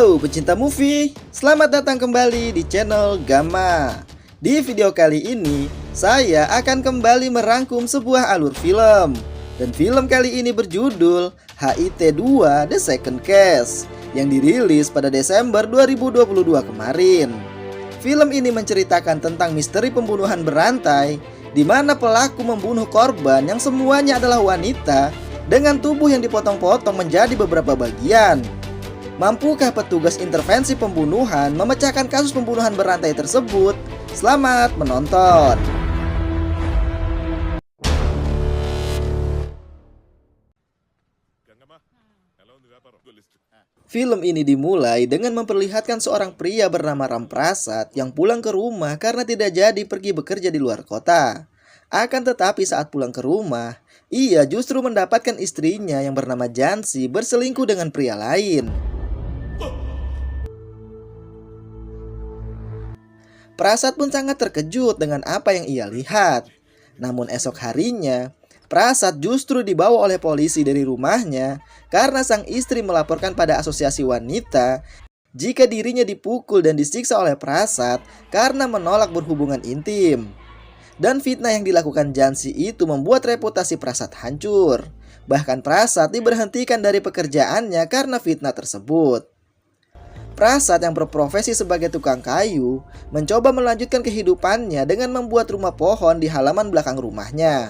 Halo pecinta movie, selamat datang kembali di channel Gamma. Di video kali ini, saya akan kembali merangkum sebuah alur film. Dan film kali ini berjudul HIT 2 The Second Case yang dirilis pada Desember 2022 kemarin. Film ini menceritakan tentang misteri pembunuhan berantai di mana pelaku membunuh korban yang semuanya adalah wanita dengan tubuh yang dipotong-potong menjadi beberapa bagian. Mampukah petugas intervensi pembunuhan memecahkan kasus pembunuhan berantai tersebut? Selamat menonton! Film ini dimulai dengan memperlihatkan seorang pria bernama Ram Prasad yang pulang ke rumah karena tidak jadi pergi bekerja di luar kota. Akan tetapi saat pulang ke rumah, ia justru mendapatkan istrinya yang bernama Jansi berselingkuh dengan pria lain. Prasad pun sangat terkejut dengan apa yang ia lihat. Namun esok harinya, Prasad justru dibawa oleh polisi dari rumahnya karena sang istri melaporkan pada asosiasi wanita jika dirinya dipukul dan disiksa oleh Prasad karena menolak berhubungan intim. Dan fitnah yang dilakukan Jansi itu membuat reputasi Prasad hancur. Bahkan Prasad diberhentikan dari pekerjaannya karena fitnah tersebut. Prasad yang berprofesi sebagai tukang kayu mencoba melanjutkan kehidupannya dengan membuat rumah pohon di halaman belakang rumahnya.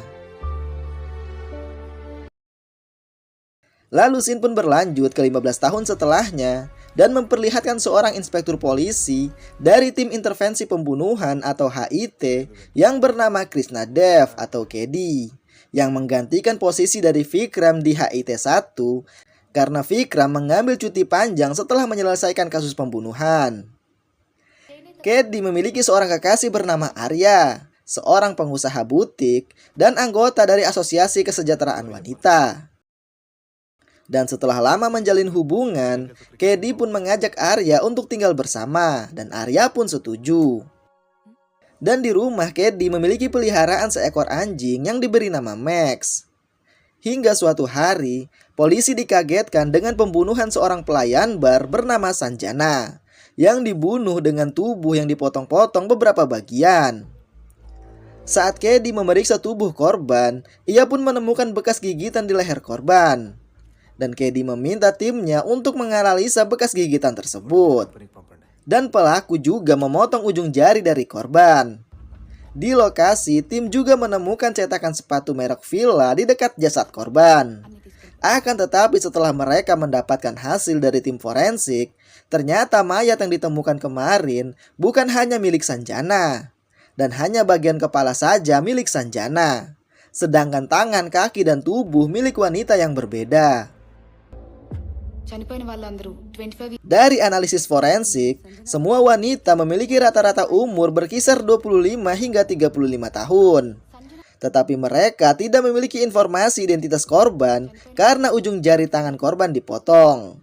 Lalu scene pun berlanjut ke 15 tahun setelahnya dan memperlihatkan seorang inspektur polisi dari tim intervensi pembunuhan atau HIT yang bernama Krishna Dev atau Kedi yang menggantikan posisi dari Vikram di HIT 1 karena Vikram mengambil cuti panjang setelah menyelesaikan kasus pembunuhan. Kedi memiliki seorang kekasih bernama Arya, seorang pengusaha butik dan anggota dari Asosiasi Kesejahteraan Wanita. Dan setelah lama menjalin hubungan, Kedi pun mengajak Arya untuk tinggal bersama dan Arya pun setuju. Dan di rumah Kedi memiliki peliharaan seekor anjing yang diberi nama Max. Hingga suatu hari, polisi dikagetkan dengan pembunuhan seorang pelayan bar bernama Sanjana yang dibunuh dengan tubuh yang dipotong-potong beberapa bagian. Saat Kedi memeriksa tubuh korban, ia pun menemukan bekas gigitan di leher korban. Dan Kedi meminta timnya untuk menganalisa bekas gigitan tersebut. Dan pelaku juga memotong ujung jari dari korban. Di lokasi, tim juga menemukan cetakan sepatu merek Fila di dekat jasad korban. Akan tetapi setelah mereka mendapatkan hasil dari tim forensik, ternyata mayat yang ditemukan kemarin bukan hanya milik Sanjana. Dan hanya bagian kepala saja milik Sanjana. Sedangkan tangan, kaki, dan tubuh milik wanita yang berbeda. Dari analisis forensik, semua wanita memiliki rata-rata umur berkisar 25 hingga 35 tahun. Tetapi mereka tidak memiliki informasi identitas korban karena ujung jari tangan korban dipotong.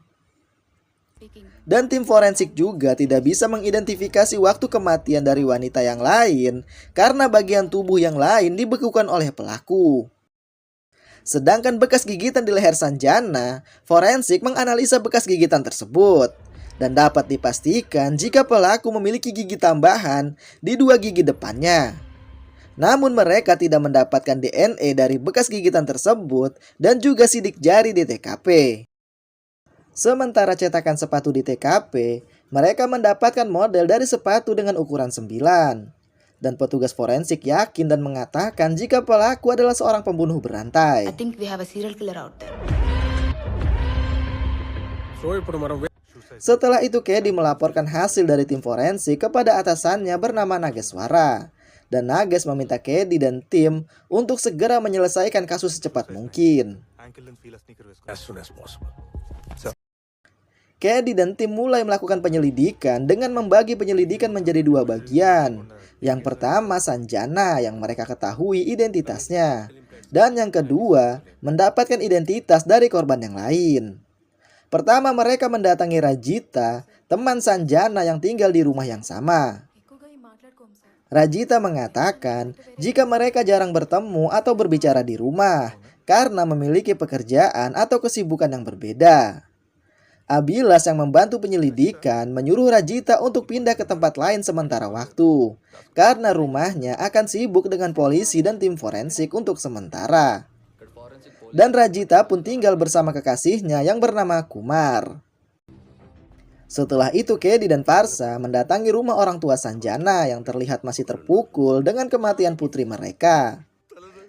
Dan tim forensik juga tidak bisa mengidentifikasi waktu kematian dari wanita yang lain karena bagian tubuh yang lain dibekukan oleh pelaku. Sedangkan bekas gigitan di leher Sanjana, forensik menganalisa bekas gigitan tersebut. Dan dapat dipastikan jika pelaku memiliki gigi tambahan di dua gigi depannya. Namun mereka tidak mendapatkan DNA dari bekas gigitan tersebut dan juga sidik jari di TKP. Sementara cetakan sepatu di TKP, mereka mendapatkan model dari sepatu dengan ukuran 9. Dan petugas forensik yakin dan mengatakan jika pelaku adalah seorang pembunuh berantai. Setelah itu Kedi melaporkan hasil dari tim forensik kepada atasannya bernama Nageswara. Dan Nages meminta Kedi dan tim untuk segera menyelesaikan kasus secepat mungkin. Kedi dan tim mulai melakukan penyelidikan dengan membagi penyelidikan menjadi dua bagian. Yang pertama Sanjana yang mereka ketahui identitasnya. Dan yang kedua mendapatkan identitas dari korban yang lain. Pertama mereka mendatangi Rajita, teman Sanjana yang tinggal di rumah yang sama. Rajita mengatakan jika mereka jarang bertemu atau berbicara di rumah karena memiliki pekerjaan atau kesibukan yang berbeda. Abilas yang membantu penyelidikan menyuruh Rajita untuk pindah ke tempat lain sementara waktu, karena rumahnya akan sibuk dengan polisi dan tim forensik untuk sementara. Dan Rajita pun tinggal bersama kekasihnya yang bernama Kumar. Setelah itu Kedi dan Farsa mendatangi rumah orang tua Sanjana yang terlihat masih terpukul dengan kematian putri mereka.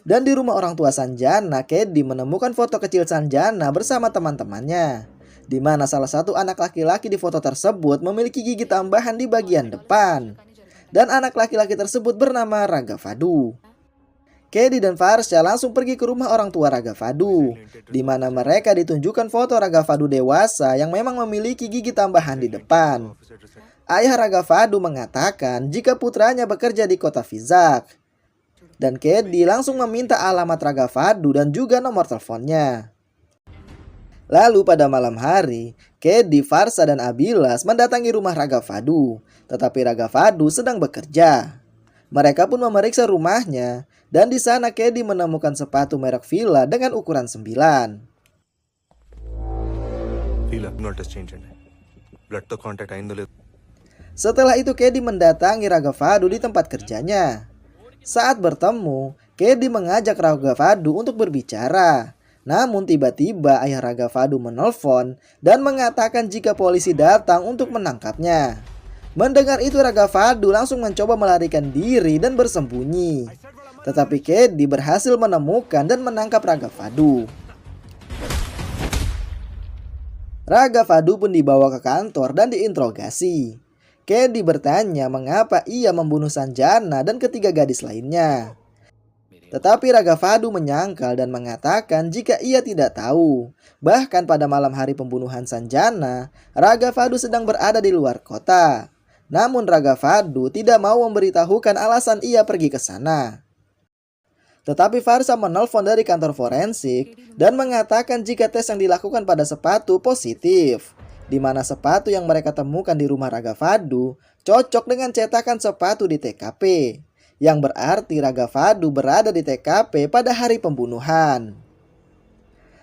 Dan di rumah orang tua Sanjana, Kedi menemukan foto kecil Sanjana bersama teman-temannya, di mana salah satu anak laki-laki di foto tersebut memiliki gigi tambahan di bagian depan. Dan anak laki-laki tersebut bernama Raghavadu. Kedi dan Farsha langsung pergi ke rumah orang tua Raghavadu, di mana mereka ditunjukkan foto Raghavadu dewasa yang memang memiliki gigi tambahan di depan. Ayah Raghavadu mengatakan jika putranya bekerja di kota Vizag. Dan Kedi langsung meminta alamat Raghavadu dan juga nomor teleponnya. Lalu pada malam hari, Kedi, Farsha, dan Abilas mendatangi rumah Raghavadu, tetapi Raghavadu sedang bekerja. Mereka pun memeriksa rumahnya, dan di sana Kedi menemukan sepatu merek Fila dengan ukuran 9. Setelah itu Kedi mendatangi Raghavadu di tempat kerjanya. Saat bertemu, Kedi mengajak Raghavadu untuk berbicara. Namun tiba-tiba ayah Raghavadu menelpon dan mengatakan jika polisi datang untuk menangkapnya. Mendengar itu Raghavadu langsung mencoba melarikan diri dan bersembunyi. Tetapi Kedi berhasil menemukan dan menangkap Raghavadu. Raghavadu pun dibawa ke kantor dan diinterogasi. Kedi bertanya mengapa ia membunuh Sanjana dan ketiga gadis lainnya. Tetapi Raghavadu menyangkal dan mengatakan jika ia tidak tahu. Bahkan pada malam hari pembunuhan Sanjana, Raghavadu sedang berada di luar kota. Namun Raghavadu tidak mau memberitahukan alasan ia pergi ke sana. Tetapi Farsha menelpon dari kantor forensik dan mengatakan jika tes yang dilakukan pada sepatu positif, di mana sepatu yang mereka temukan di rumah Raghavadu cocok dengan cetakan sepatu di TKP, yang berarti Raghavadu berada di TKP pada hari pembunuhan.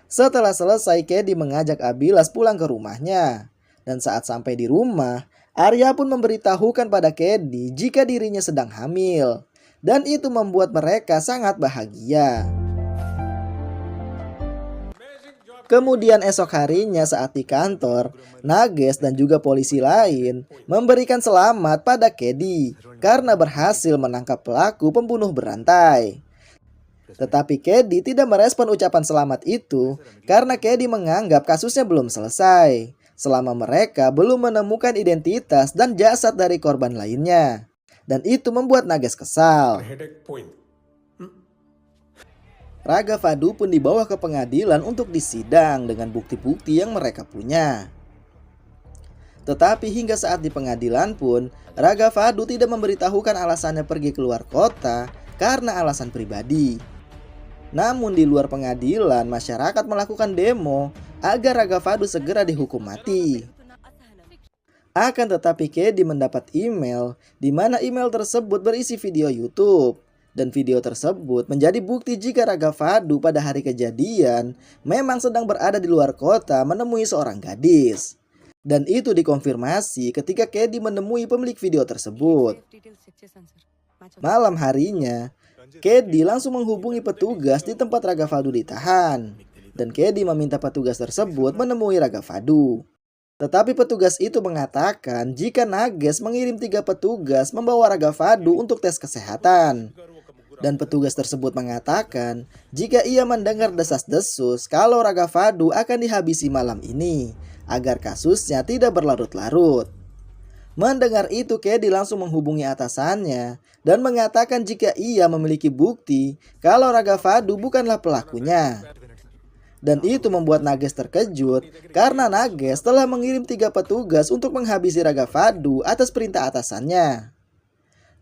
Setelah selesai, Kedi mengajak Abilas pulang ke rumahnya, dan saat sampai di rumah, Arya pun memberitahukan pada Kedi jika dirinya sedang hamil, dan itu membuat mereka sangat bahagia. Kemudian esok harinya saat di kantor, Nages dan juga polisi lain memberikan selamat pada Kedi karena berhasil menangkap pelaku pembunuh berantai. Tetapi Kedi tidak merespon ucapan selamat itu karena Kedi menganggap kasusnya belum selesai selama mereka belum menemukan identitas dan jasad dari korban lainnya. Dan itu membuat Nages kesal. Raghavadu pun dibawa ke pengadilan untuk disidang dengan bukti-bukti yang mereka punya. Tetapi hingga saat di pengadilan pun, Raghavadu tidak memberitahukan alasannya pergi keluar kota karena alasan pribadi. Namun di luar pengadilan, masyarakat melakukan demo agar Raghavadu segera dihukum mati. Akan tetapi Kedi mendapat email di mana email tersebut berisi video YouTube. Dan video tersebut menjadi bukti jika Raghavadu pada hari kejadian memang sedang berada di luar kota menemui seorang gadis. Dan itu dikonfirmasi ketika Kedi menemui pemilik video tersebut. Malam harinya, Kedi langsung menghubungi petugas di tempat Raghavadu ditahan. Dan Kedi meminta petugas tersebut menemui Raghavadu. Tetapi petugas itu mengatakan jika Nages mengirim 3 petugas membawa Raghavadu untuk tes kesehatan. Dan petugas tersebut mengatakan jika ia mendengar desas-desus kalau Raghavadu akan dihabisi malam ini agar kasusnya tidak berlarut-larut. Mendengar itu Kedi langsung menghubungi atasannya dan mengatakan jika ia memiliki bukti kalau Raghavadu bukanlah pelakunya. Dan itu membuat Nages terkejut karena Nages telah mengirim 3 petugas untuk menghabisi Raghavadu atas perintah atasannya.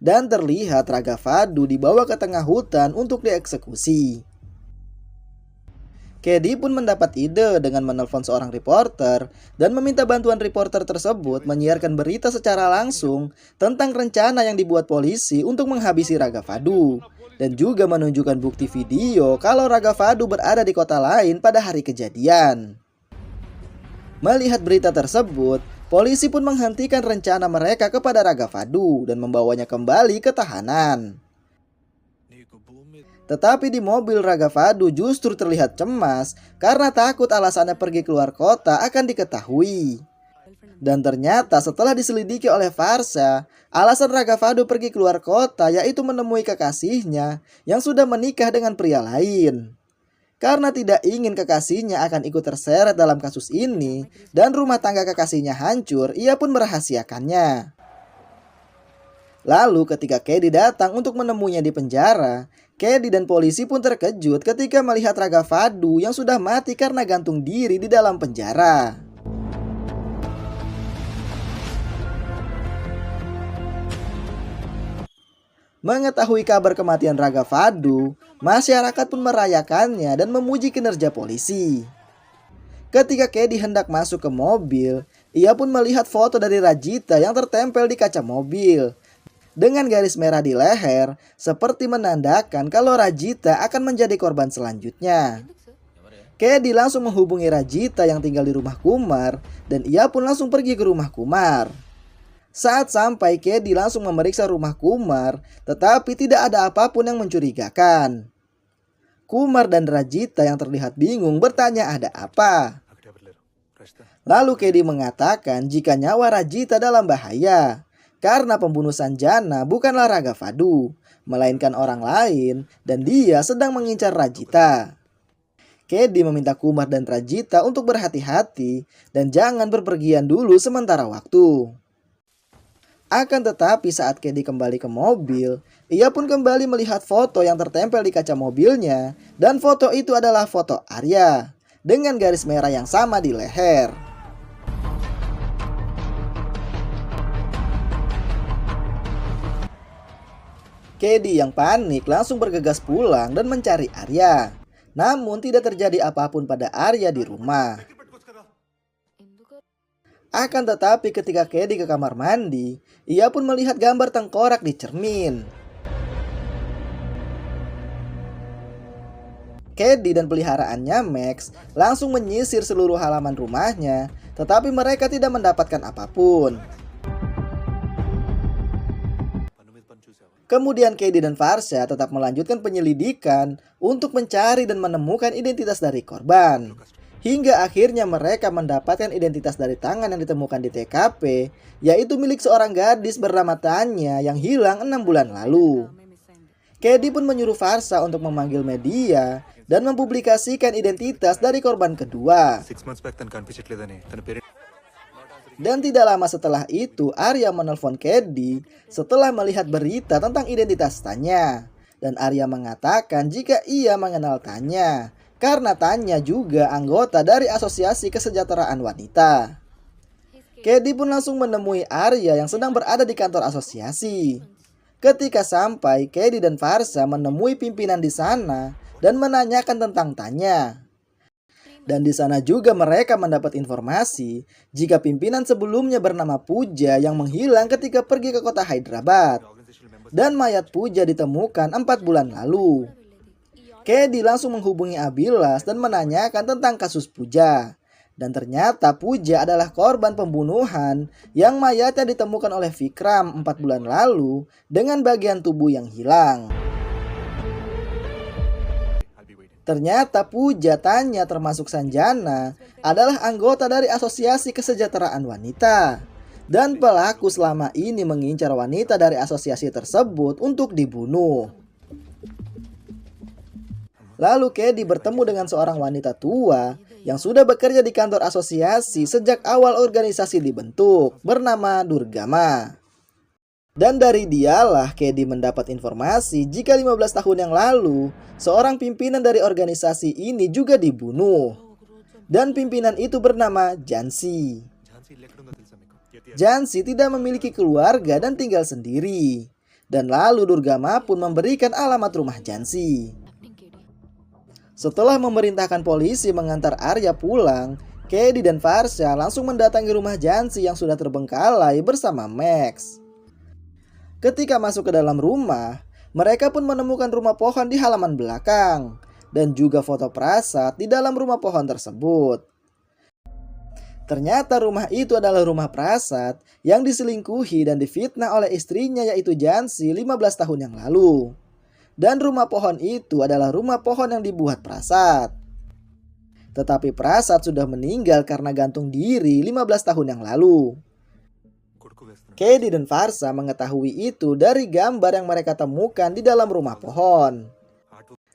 Dan terlihat Raghavadu dibawa ke tengah hutan untuk dieksekusi. Kedi pun mendapat ide dengan menelpon seorang reporter dan meminta bantuan reporter tersebut menyiarkan berita secara langsung tentang rencana yang dibuat polisi untuk menghabisi Raghavadu. Dan juga menunjukkan bukti video kalau Raghavadu berada di kota lain pada hari kejadian. Melihat berita tersebut, polisi pun menghentikan rencana mereka kepada Raghavadu dan membawanya kembali ke tahanan. Tetapi di mobil Raghavadu justru terlihat cemas karena takut alasannya pergi keluar kota akan diketahui. Dan ternyata setelah diselidiki oleh Varsha, alasan Raghavadu pergi keluar kota yaitu menemui kekasihnya yang sudah menikah dengan pria lain. Karena tidak ingin kekasihnya akan ikut terseret dalam kasus ini dan rumah tangga kekasihnya hancur, ia pun merahasiakannya. Lalu ketika Kedi datang untuk menemuinya di penjara, Kedi dan polisi pun terkejut ketika melihat Raghavadu yang sudah mati karena gantung diri di dalam penjara. Mengetahui kabar kematian Raghavadu, masyarakat pun merayakannya dan memuji kinerja polisi. Ketika Kedi hendak masuk ke mobil, ia pun melihat foto dari Rajita yang tertempel di kaca mobil dengan garis merah di leher, seperti menandakan kalau Rajita akan menjadi korban selanjutnya. Kedi langsung menghubungi Rajita yang tinggal di rumah Kumar dan ia pun langsung pergi ke rumah Kumar. Saat sampai, Kedi langsung memeriksa rumah Kumar, tetapi tidak ada apapun yang mencurigakan. Kumar dan Rajita yang terlihat bingung bertanya ada apa. Lalu Kedi mengatakan jika nyawa Rajita dalam bahaya, karena pembunuh Sanjana bukanlah Raghavadu, melainkan orang lain dan dia sedang mengincar Rajita. Kedi meminta Kumar dan Rajita untuk berhati-hati dan jangan berpergian dulu sementara waktu. Akan tetapi saat Kedi kembali ke mobil, ia pun kembali melihat foto yang tertempel di kaca mobilnya dan foto itu adalah foto Arya dengan garis merah yang sama di leher. Kedi yang panik langsung bergegas pulang dan mencari Arya. Namun tidak terjadi apapun pada Arya di rumah. Akan tetapi ketika Kedi ke kamar mandi, ia pun melihat gambar tengkorak di cermin. Kedi dan peliharaannya Max langsung menyisir seluruh halaman rumahnya, tetapi mereka tidak mendapatkan apapun. Kemudian Kedi dan Varsha tetap melanjutkan penyelidikan untuk mencari dan menemukan identitas dari korban. Hingga akhirnya mereka mendapatkan identitas dari tangan yang ditemukan di TKP, yaitu milik seorang gadis bernama Tanya yang hilang 6 bulan lalu. Kedi pun menyuruh Varsha untuk memanggil media dan mempublikasikan identitas dari korban kedua. Dan tidak lama setelah itu, Arya menelpon Kedi setelah melihat berita tentang identitas Tanya. Dan Arya mengatakan jika ia mengenal Tanya, karena Tanya juga anggota dari Asosiasi Kesejahteraan Wanita. Kedi pun langsung menemui Arya yang sedang berada di kantor asosiasi. Ketika sampai, Kedi dan Varsha menemui pimpinan di sana dan menanyakan tentang Tanya. Dan di sana juga mereka mendapat informasi jika pimpinan sebelumnya bernama Puja yang menghilang ketika pergi ke kota Hyderabad. Dan mayat Puja ditemukan 4 bulan lalu. Kedi langsung menghubungi Abilas dan menanyakan tentang kasus Puja. Dan ternyata Puja adalah korban pembunuhan yang mayatnya ditemukan oleh Vikram 4 bulan lalu dengan bagian tubuh yang hilang. Ternyata Puja, Tanya termasuk Sanjana adalah anggota dari Asosiasi Kesejahteraan Wanita. Dan pelaku selama ini mengincar wanita dari asosiasi tersebut untuk dibunuh. Lalu Kedi bertemu dengan seorang wanita tua yang sudah bekerja di kantor asosiasi sejak awal organisasi dibentuk, bernama Durgama. Dan dari dialah Kedi mendapat informasi jika 15 tahun yang lalu, seorang pimpinan dari organisasi ini juga dibunuh. Dan pimpinan itu bernama Jansi. Jansi tidak memiliki keluarga dan tinggal sendiri. Dan lalu Durgama pun memberikan alamat rumah Jansi. Setelah memerintahkan polisi mengantar Arya pulang, Kedi dan Varsha langsung mendatangi rumah Jansi yang sudah terbengkalai bersama Max. Ketika masuk ke dalam rumah, mereka pun menemukan rumah pohon di halaman belakang dan juga foto Prasad di dalam rumah pohon tersebut. Ternyata rumah itu adalah rumah Prasad yang diselingkuhi dan difitnah oleh istrinya yaitu Jansi 15 tahun yang lalu. Dan rumah pohon itu adalah rumah pohon yang dibuat Prasad. Tetapi Prasad sudah meninggal karena gantung diri 15 tahun yang lalu. Kedi dan Farsa mengetahui itu dari gambar yang mereka temukan di dalam rumah pohon.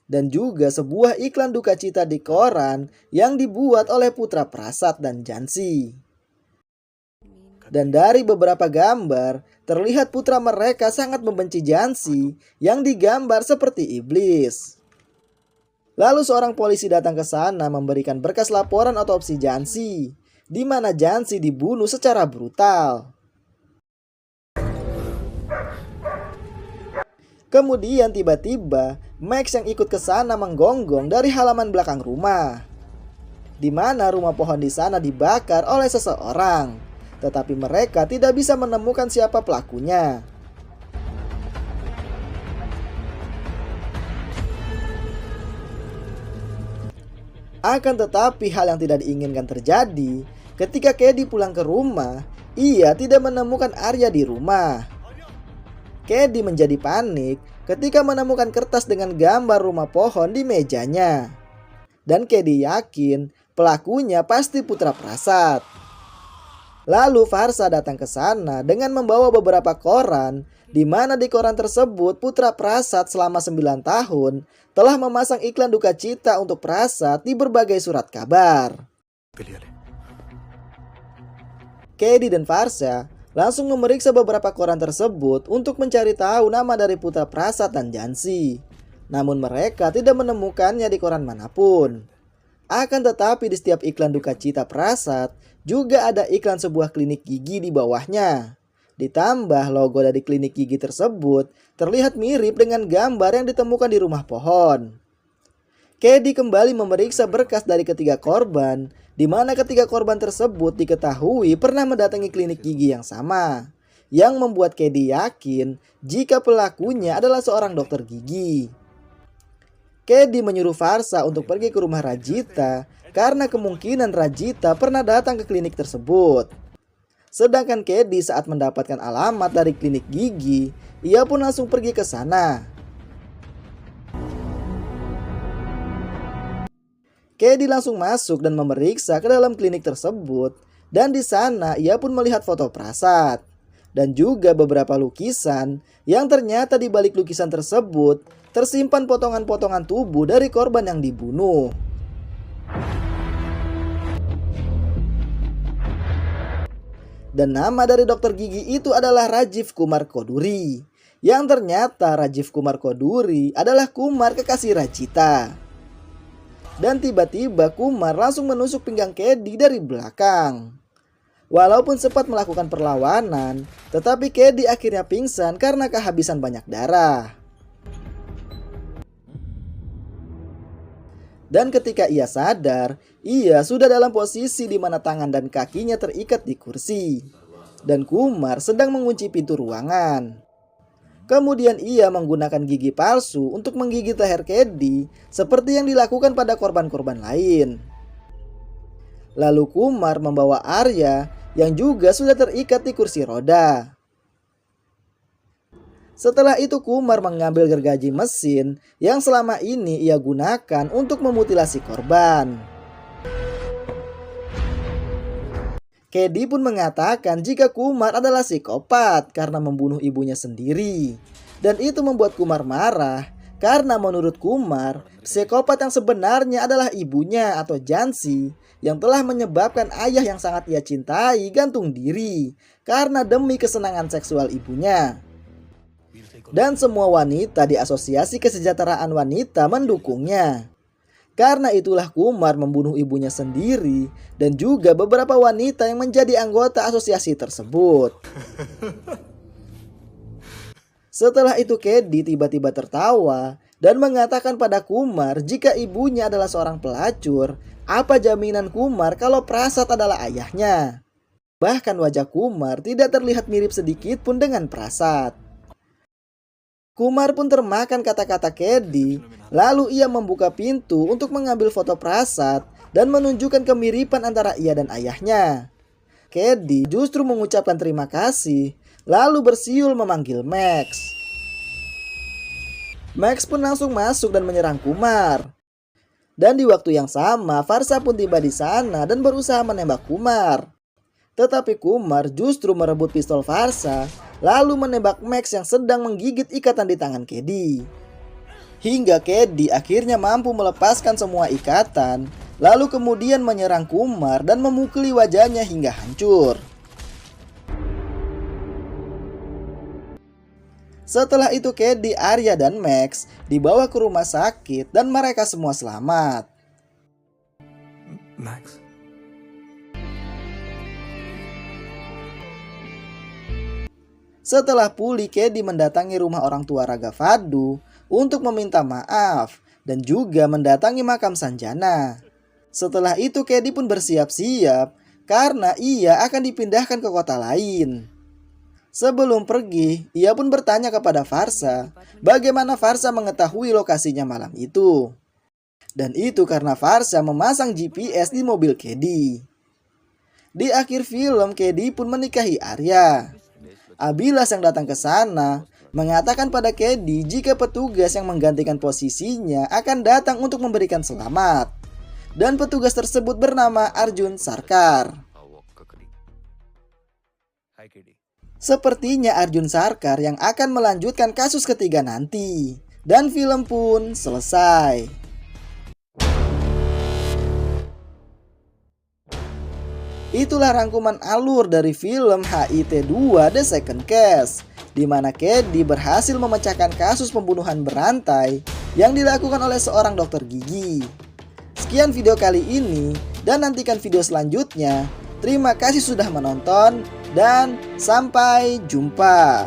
Dan juga sebuah iklan duka cita di koran yang dibuat oleh putra Prasad dan Jansi. Dan dari beberapa gambar, terlihat putra mereka sangat membenci Jansi yang digambar seperti iblis. Lalu seorang polisi datang ke sana memberikan berkas laporan otopsi Jansi, di mana Jansi dibunuh secara brutal. Kemudian tiba-tiba Max yang ikut ke sana menggonggong dari halaman belakang rumah, di mana rumah pohon di sana dibakar oleh seseorang, tetapi mereka tidak bisa menemukan siapa pelakunya. Akan tetapi hal yang tidak diinginkan terjadi ketika Kedi pulang ke rumah, ia tidak menemukan Arya di rumah. Kedi menjadi panik ketika menemukan kertas dengan gambar rumah pohon di mejanya. Dan Kedi yakin pelakunya pasti putra Prasad. Lalu Farsa datang ke sana dengan membawa beberapa koran, di mana di koran tersebut putra Prasad selama 9 tahun telah memasang iklan duka cita untuk Prasad di berbagai surat kabar. Kedi dan Farsa langsung memeriksa beberapa koran tersebut untuk mencari tahu nama dari putra Prasad dan Jansi. Namun mereka tidak menemukannya di koran manapun. Akan tetapi di setiap iklan duka cita Prasad juga ada iklan sebuah klinik gigi di bawahnya. Ditambah logo dari klinik gigi tersebut terlihat mirip dengan gambar yang ditemukan di rumah pohon. Kedi kembali memeriksa berkas dari ketiga korban, di mana ketiga korban tersebut diketahui pernah mendatangi klinik gigi yang sama, yang membuat Kedi yakin jika pelakunya adalah seorang dokter gigi. Kedi menyuruh Farsa untuk pergi ke rumah Rajita karena kemungkinan Rajita pernah datang ke klinik tersebut. Sedangkan Kedi saat mendapatkan alamat dari klinik gigi, ia pun langsung pergi ke sana. Kedi langsung masuk dan memeriksa ke dalam klinik tersebut, dan di sana ia pun melihat foto Prasad dan juga beberapa lukisan yang ternyata di balik lukisan tersebut tersimpan potongan-potongan tubuh dari korban yang dibunuh. Dan nama dari dokter gigi itu adalah Rajiv Kumar Koduri, yang ternyata Rajiv Kumar Koduri adalah Kumar kekasih Rajita. Dan tiba-tiba Kumar langsung menusuk pinggang Kedi dari belakang. Walaupun sempat melakukan perlawanan, tetapi Kedi akhirnya pingsan karena kehabisan banyak darah. Dan ketika ia sadar, ia sudah dalam posisi di mana tangan dan kakinya terikat di kursi. Dan Kumar sedang mengunci pintu ruangan. Kemudian ia menggunakan gigi palsu untuk menggigit leher Kedi seperti yang dilakukan pada korban-korban lain. Lalu Kumar membawa Arya yang juga sudah terikat di kursi roda. Setelah itu Kumar mengambil gergaji mesin yang selama ini ia gunakan untuk memutilasi korban. Kedi pun mengatakan jika Kumar adalah psikopat karena membunuh ibunya sendiri. Dan itu membuat Kumar marah karena menurut Kumar, psikopat yang sebenarnya adalah ibunya atau Jansi yang telah menyebabkan ayah yang sangat ia cintai gantung diri karena demi kesenangan seksual ibunya. Dan semua wanita di Asosiasi Kesejahteraan Wanita mendukungnya. Karena itulah Kumar membunuh ibunya sendiri dan juga beberapa wanita yang menjadi anggota asosiasi tersebut. Setelah itu Kedi tiba-tiba tertawa dan mengatakan pada Kumar jika ibunya adalah seorang pelacur, apa jaminan Kumar kalau Prasad adalah ayahnya? Bahkan wajah Kumar tidak terlihat mirip sedikit pun dengan Prasad. Kumar pun termakan kata-kata Kedi, lalu ia membuka pintu untuk mengambil foto Prasad dan menunjukkan kemiripan antara ia dan ayahnya. Caddy justru mengucapkan terima kasih, lalu bersiul memanggil Max. Max pun langsung masuk dan menyerang Kumar. Dan di waktu yang sama, Varsa pun tiba di sana dan berusaha menembak Kumar. Tetapi Kumar justru merebut pistol Varsa, lalu menembak Max yang sedang menggigit ikatan di tangan Caddy. Hingga Caddy akhirnya mampu melepaskan semua ikatan, lalu kemudian menyerang Kumar dan memukuli wajahnya hingga hancur. Setelah itu Caddy, Arya, dan Max dibawa ke rumah sakit dan mereka semua selamat. Max. Setelah pulih, Caddy mendatangi rumah orang tua Raga Fadu untuk meminta maaf dan juga mendatangi makam Sanjana. Setelah itu Caddy pun bersiap-siap karena ia akan dipindahkan ke kota lain. Sebelum pergi, ia pun bertanya kepada Varsa bagaimana Varsa mengetahui lokasinya malam itu. Dan itu karena Varsa memasang GPS di mobil Caddy. Di akhir film, Caddy pun menikahi Arya. Abilas yang datang ke sana mengatakan pada Caddy jika petugas yang menggantikan posisinya akan datang untuk memberikan selamat. Dan petugas tersebut bernama Arjun Sarkar. Sepertinya Arjun Sarkar yang akan melanjutkan kasus ketiga nanti. Dan film pun selesai. Itulah rangkuman alur dari film HIT 2 The Second Case, di mana Caddy berhasil memecahkan kasus pembunuhan berantai yang dilakukan oleh seorang dokter gigi. Sekian video kali ini dan nantikan video selanjutnya. Terima kasih sudah menonton dan sampai jumpa.